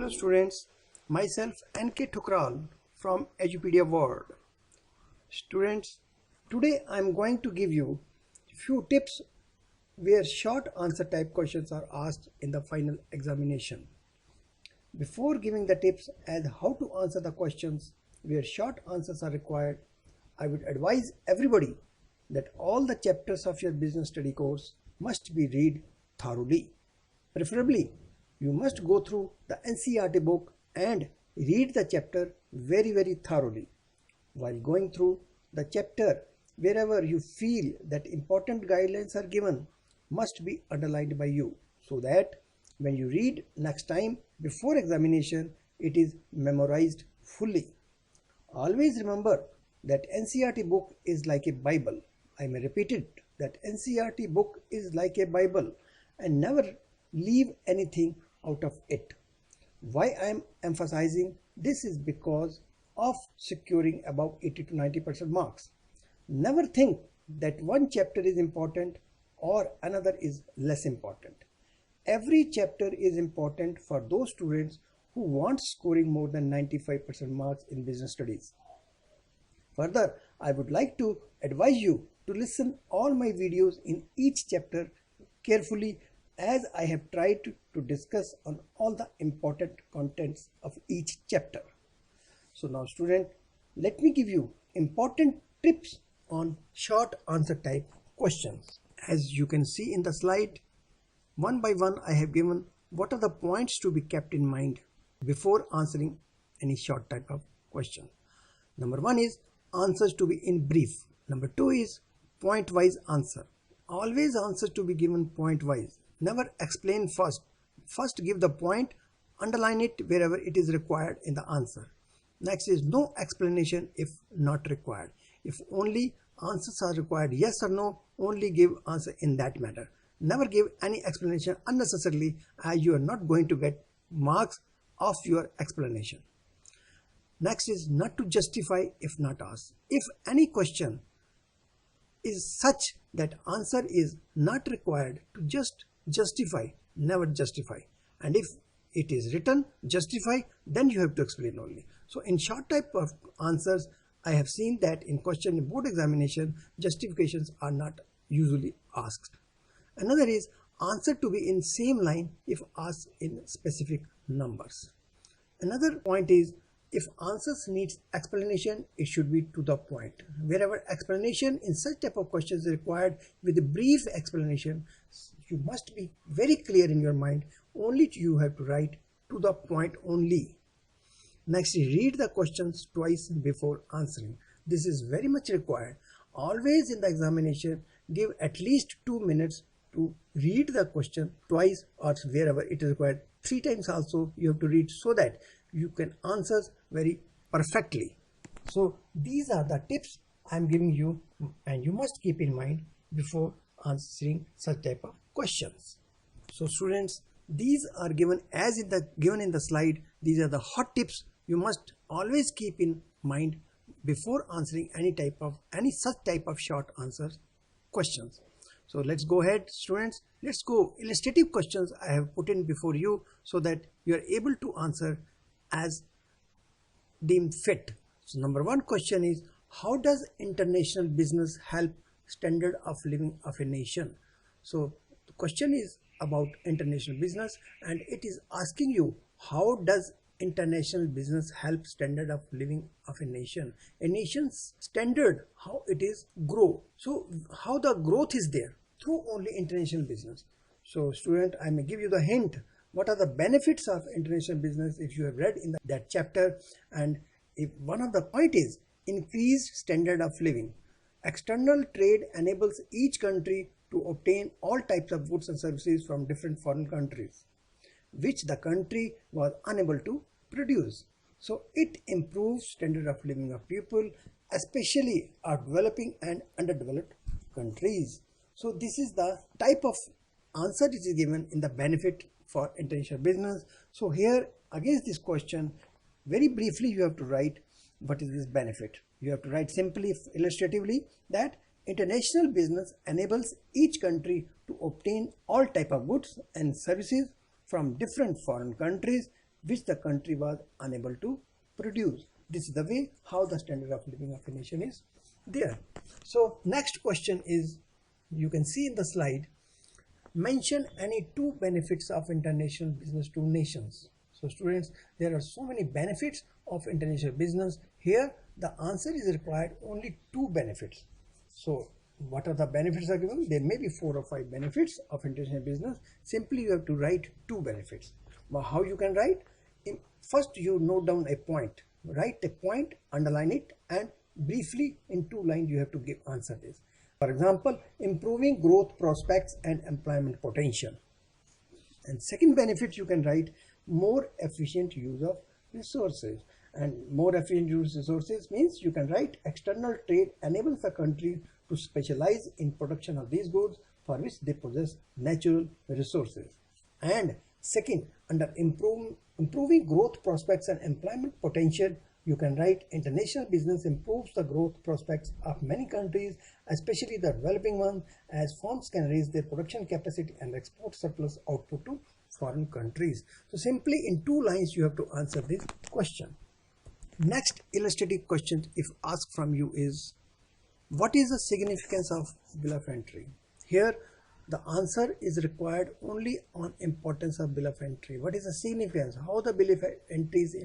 Hello students, myself N.K. Thukral from Edupedia World. Students, today I am going to give you few tips where short answer type questions are asked in the final examination. Before giving the tips as how to answer the questions where short answers are required, I would advise everybody that all the chapters of your business study course must be read thoroughly. Preferably, you must go through the NCERT book and read the chapter very thoroughly. While going through the chapter, wherever you feel that important guidelines are given, must be underlined by you, so that when you read next time before examination, it is memorized fully. Always remember that NCERT book is like a Bible. I may repeat it, that NCERT book is like a Bible, and never leave anything out of it. Why I am emphasizing this is because of securing above 80 to 90% marks. Never think that one chapter is important or another is less important. Every chapter is important for those students who want scoring more than 95% marks in business studies. Further, I would like to advise you to listen all my videos in each chapter carefully, as I have tried to discuss on all the important contents of each chapter. So now student, let me give you important tips on short answer type questions. As you can see in the slide, one by one I have given what are the points to be kept in mind before answering any short type of question. Number one is answers to be in brief. Number two is point wise answer. Always answers to be given point wise. Never explain first. First give the point, underline it wherever it is required in the answer. Next is no explanation if not required. If only answers are required, yes or no, only give answer in that matter. Never give any explanation unnecessarily, as you are not going to get marks of your explanation. Next is not to justify if not asked. If any question is such that answer is not required to just justify, never justify. And if it is written justify, then you have to explain only. So in short type of answers, I have seen that in question board examination, justifications are not usually asked. Another is answer to be in same line if asked in specific numbers. Another point is if answers needs explanation, it should be to the point. Wherever explanation in such type of questions is required with a brief explanation, you must be very clear in your mind. Only you have to write to the point only. Next, read the questions twice before answering. This is very much required. Always in the examination, give at least 2 minutes to read the question twice, or wherever it is required 3 times also you have to read, so that you can answer very perfectly. So these are the tips I am giving you, and you must keep in mind before answering such type of questions. So students, these are given as given in the slide. These are the hot tips you must always keep in mind before answering any such type of short answers questions. So let's go ahead students, let's go illustrative questions I have put in before you, so that you are able to answer as deemed fit. So number one question is, how does international business help standard of living of a nation? So the question is about international business, and it is asking you, how does international business help standard of living of a nation? A nation's standard, how it is grow. So how the growth is there through only international business. So student, I may give you the hint. What are the benefits of international business if you have read in that chapter? And if one of the point is increased standard of living. External trade enables each country to obtain all types of goods and services from different foreign countries, which the country was unable to produce. So it improves standard of living of people, especially of developing and underdeveloped countries. So this is the type of answer which is given in the benefit for international business. So here against this question, very briefly you have to write what is this benefit. You have to write simply, illustratively, that international business enables each country to obtain all type of goods and services from different foreign countries, which the country was unable to produce. This is the way how the standard of living of a nation is there. So next question is, you can see in the slide, mention any two benefits of international business to nations. So students, there are so many benefits of international business. Here the answer is required only two benefits. So what are the benefits are given? There may be 4 or 5 benefits of international business. Simply you have to write two benefits. Now how you can write? First you note down a point. Write a point, underline it, and briefly in 2 lines you have to give answer this. For example, improving growth prospects and employment potential. And second benefit you can write, more efficient use of resources. And more efficient use of resources means you can write external trade enables the country to specialize in production of these goods for which they possess natural resources. And second, under improving growth prospects and employment potential, you can write international business improves the growth prospects of many countries, especially the developing ones, as firms can raise their production capacity and export surplus output to foreign countries. So simply in 2 lines you have to answer this question. Next illustrative question if asked from you is, what is the significance of bill of entry? Here the answer is required only on importance of bill of entry. What is the significance? How the bill of entry is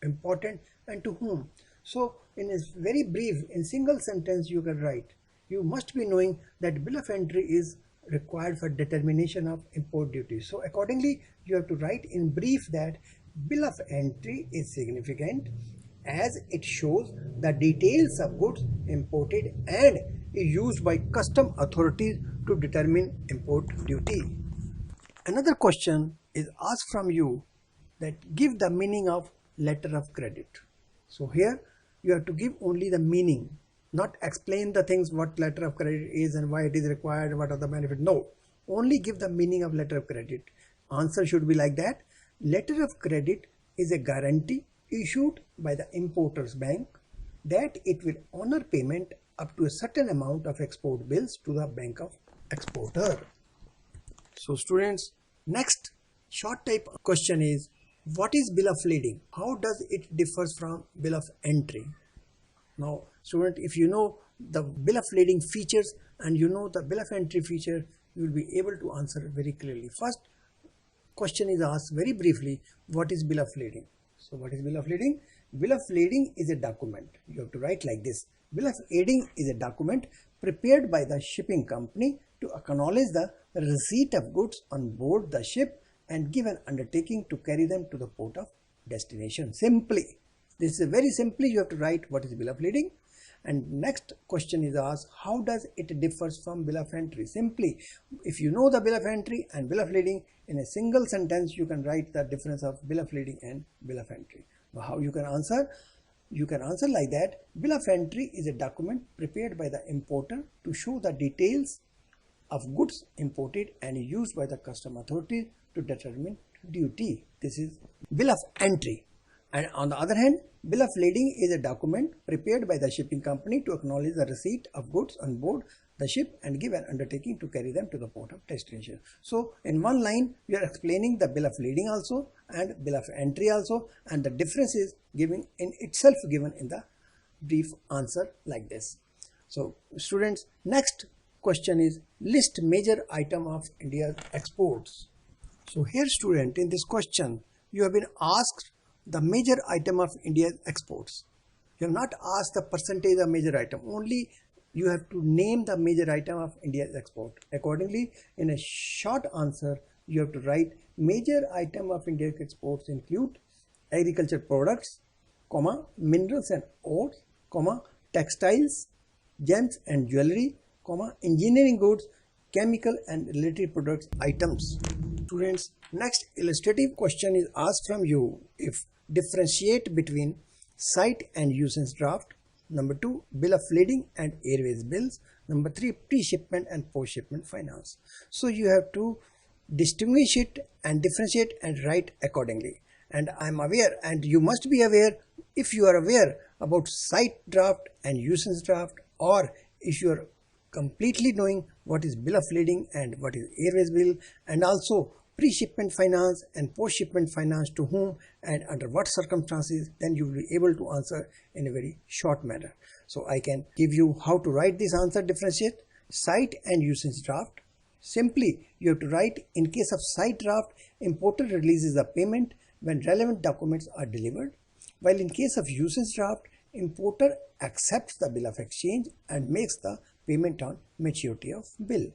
important and to whom? So in a very brief, in single sentence you can write, you must be knowing that bill of entry is required for determination of import duty. So accordingly you have to write in brief that bill of entry is significant as it shows the details of goods imported and is used by custom authorities to determine import duty. Another question is asked from you that give the meaning of letter of credit. So here you have to give only the meaning, not explain the things what letter of credit is and why it is required, what are the benefits. No, only give the meaning of letter of credit. Answer should be like that. Letter of credit is a guarantee issued by the importer's bank that it will honor payment up to a certain amount of export bills to the bank of exporter. So students, next short type question is, what is bill of lading? How does it differs from bill of entry? Now student, if you know the bill of lading features and you know the bill of entry feature, you will be able to answer very clearly. First question is asked very briefly, what is bill of lading? So what is bill of lading? Bill of lading is a document. You have to write like this. Bill of lading is a document prepared by the shipping company to acknowledge the receipt of goods on board the ship and give an undertaking to carry them to the port of destination. Simply, this is very simply you have to write what is bill of lading. And next question is asked, how does it differs from bill of entry? Simply, if you know the bill of entry and bill of lading, in a single sentence you can write the difference of bill of lading and bill of entry. Now how you can answer? You can answer like that. Bill of entry is a document prepared by the importer to show the details of goods imported and used by the custom authority to determine duty. This is bill of entry. And on the other hand, bill of lading is a document prepared by the shipping company to acknowledge the receipt of goods on board the ship and give an undertaking to carry them to the port of destination. So in one line we are explaining the bill of lading also and bill of entry also, and the difference is given in itself given in the brief answer like this. So students, next question is, list major item of India's exports. So here student, in this question you have been asked the major item of India's exports. You have not asked the percentage of major item, only you have to name the major item of India's export. Accordingly, in a short answer, you have to write major item of India's exports include agriculture products, comma, minerals and ores, comma, textiles, gems and jewelry, comma, engineering goods, chemical and related products items. Students, next illustrative question is asked from you if differentiate between sight and usance draft. Number 2, bill of lading and airways bills. Number 3, pre-shipment and post-shipment finance. So you have to distinguish it and differentiate and write accordingly. And I am aware, and you must be aware, if you are aware about sight draft and usance draft, or if you are completely knowing what is bill of lading and what is airways bill, and also pre-shipment finance and post-shipment finance to whom and under what circumstances, then you will be able to answer in a very short manner. So I can give you how to write this answer differentiate, site and usage draft. Simply, you have to write, in case of site draft, importer releases the payment when relevant documents are delivered, while in case of usage draft, importer accepts the bill of exchange and makes the payment on maturity of bill.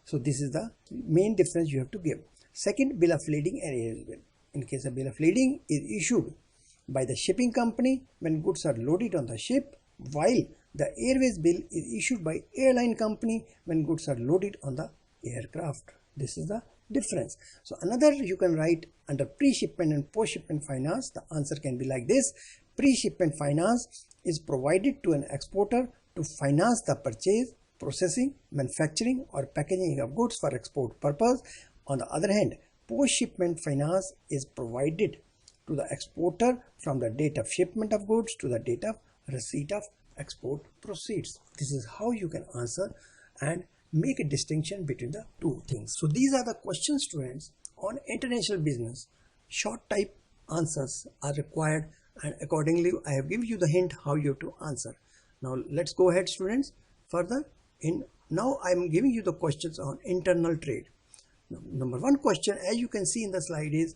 So this is the main difference you have to give. Second, bill of lading and airways bill. In case of bill of lading is issued by the shipping company when goods are loaded on the ship, while the airways bill is issued by airline company when goods are loaded on the aircraft. This is the difference. So another, you can write under pre-shipment and post-shipment finance, the answer can be like this. Pre-shipment finance is provided to an exporter to finance the purchase, processing, manufacturing or packaging of goods for export purpose. On the other hand, post-shipment finance is provided to the exporter from the date of shipment of goods to the date of receipt of export proceeds. This is how you can answer and make a distinction between the two things. So these are the questions, students, on international business. Short type answers are required, and accordingly I have given you the hint how you have to answer. Now let's go ahead, students, further. Now I am giving you the questions on internal trade. Number one question, as you can see in the slide, is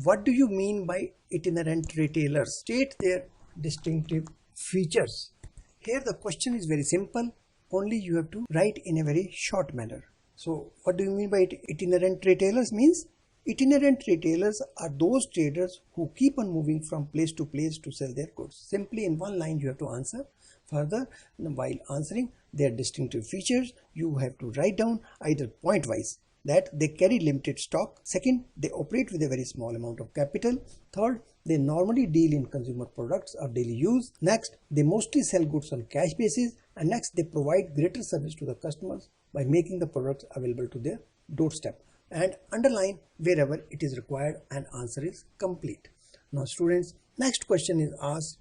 what do you mean by itinerant retailers? State their distinctive features. Here the question is very simple, only you have to write in a very short manner. So what do you mean by itinerant retailers? Means itinerant retailers are those traders who keep on moving from place to place to sell their goods. Simply in one line you have to answer. Further, while answering their distinctive features, you have to write down either point wise that they carry limited stock. Second, they operate with a very small amount of capital. Third, they normally deal in consumer products of daily use. Next, they mostly sell goods on cash basis. And next, they provide greater service to the customers by making the products available to their doorstep. And underline wherever it is required, and answer is complete. Now students, next question is asked,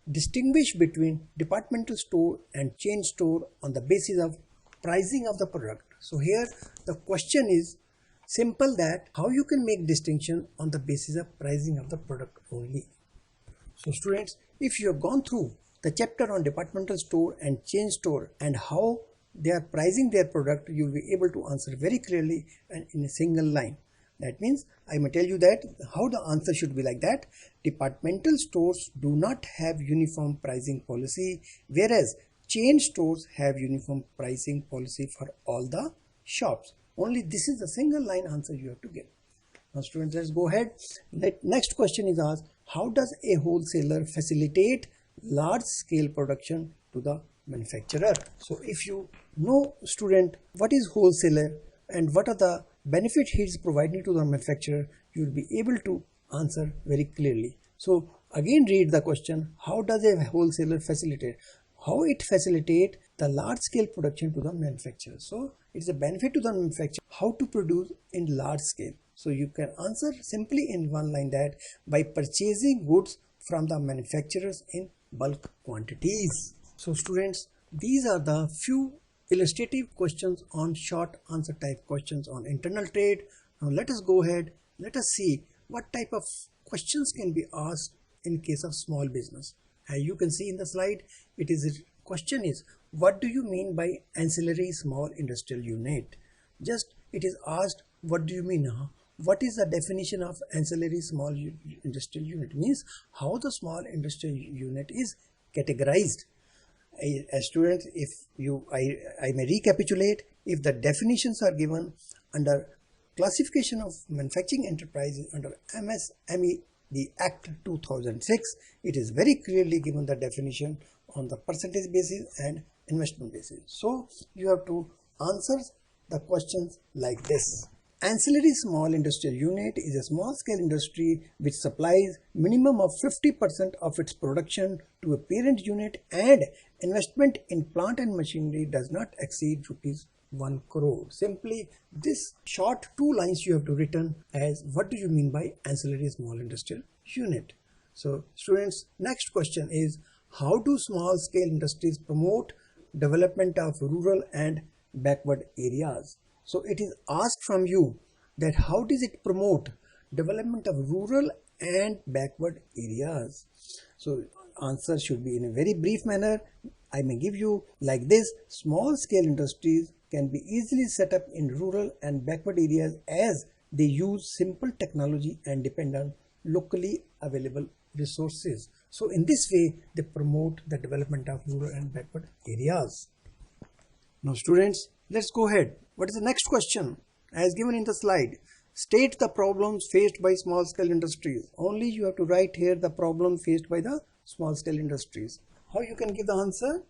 distinguish between departmental store and chain store on the basis of pricing of the product. So here the question is simple, that how you can make distinction on the basis of pricing of the product only. So students, if you have gone through the chapter on departmental store and chain store and how they are pricing their product, you will be able to answer very clearly and in a single line. That means I may tell you that how the answer should be like that. Departmental stores do not have uniform pricing policy, whereas chain stores have uniform pricing policy for all the shops. Only this is a single line answer you have to give. Now students, let's go ahead. Next question is asked, how does a wholesaler facilitate large scale production to the manufacturer? So if you know, student, what is wholesaler and what are the benefit he is providing to the manufacturer, you will be able to answer very clearly. So again read the question, how does a wholesaler facilitate? How it facilitate the large scale production to the manufacturer. So it's a benefit to the manufacturer how to produce in large scale. So you can answer simply in one line, that by purchasing goods from the manufacturers in bulk quantities. So students, these are the few illustrative questions on short answer type questions on internal trade. Now let us go ahead, let us see what type of questions can be asked in case of small business. As you can see in the slide, question is, what do you mean by ancillary small industrial unit? Just it is asked, what do you mean? What is the definition of ancillary small industrial unit? Means how the small industrial unit is categorized. As students, if I may recapitulate, if the definitions are given under classification of manufacturing enterprises under MSME, the Act 2006, it is very clearly given the definition on the percentage basis and investment basis. So you have to answer the questions like this. Ancillary small industrial unit is a small scale industry which supplies minimum of 50% of its production to a parent unit, and investment in plant and machinery does not exceed rupees 1 crore. Simply this short 2 lines you have to written as what do you mean by ancillary small industrial unit. So students, next question is, how do small scale industries promote development of rural and backward areas? So it is asked from you that how does it promote development of rural and backward areas. So answer should be in a very brief manner. I may give you like this: small scale industries can be easily set up in rural and backward areas as they use simple technology and depend on locally available resources. So in this way they promote the development of rural and backward areas. Now students, let's go ahead. What is the next question? As given in the slide, state the problems faced by small scale industries. Only you have to write here the problem faced by the small scale industries. How you can give the answer?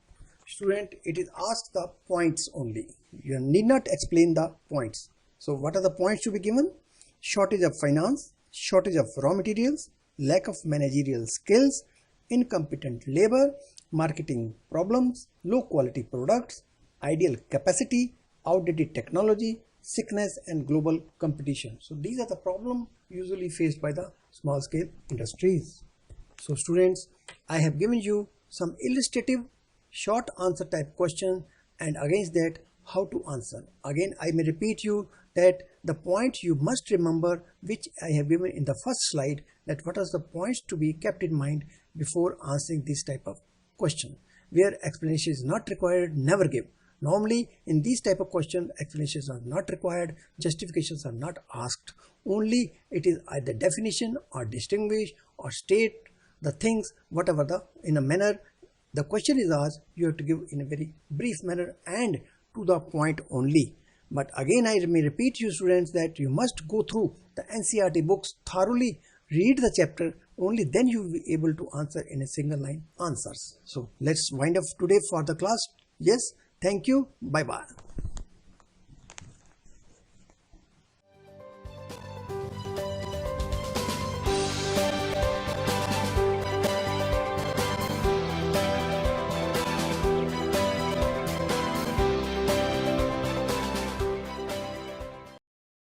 Student, it is asked the points only. You need not explain the points. So what are the points to be given? Shortage of finance, shortage of raw materials, lack of managerial skills, incompetent labor, marketing problems, low quality products, ideal capacity, outdated technology, sickness and global competition. So these are the problems usually faced by the small scale industries. So students, I have given you some illustrative short answer type question, and against that how to answer. Again I may repeat you that the point you must remember which I have given in the first slide, that what are the points to be kept in mind before answering this type of question. Where explanation is not required, never give. Normally in these type of questions explanations are not required, justifications are not asked. Only it is either definition or distinguish or state the things whatever the in a manner the question is asked, you have to give in a very brief manner and to the point only. But again I may repeat you students that you must go through the NCERT books thoroughly, read the chapter, only then you will be able to answer in a single line answers. So let's wind up today for the class. Yes, thank you, bye bye.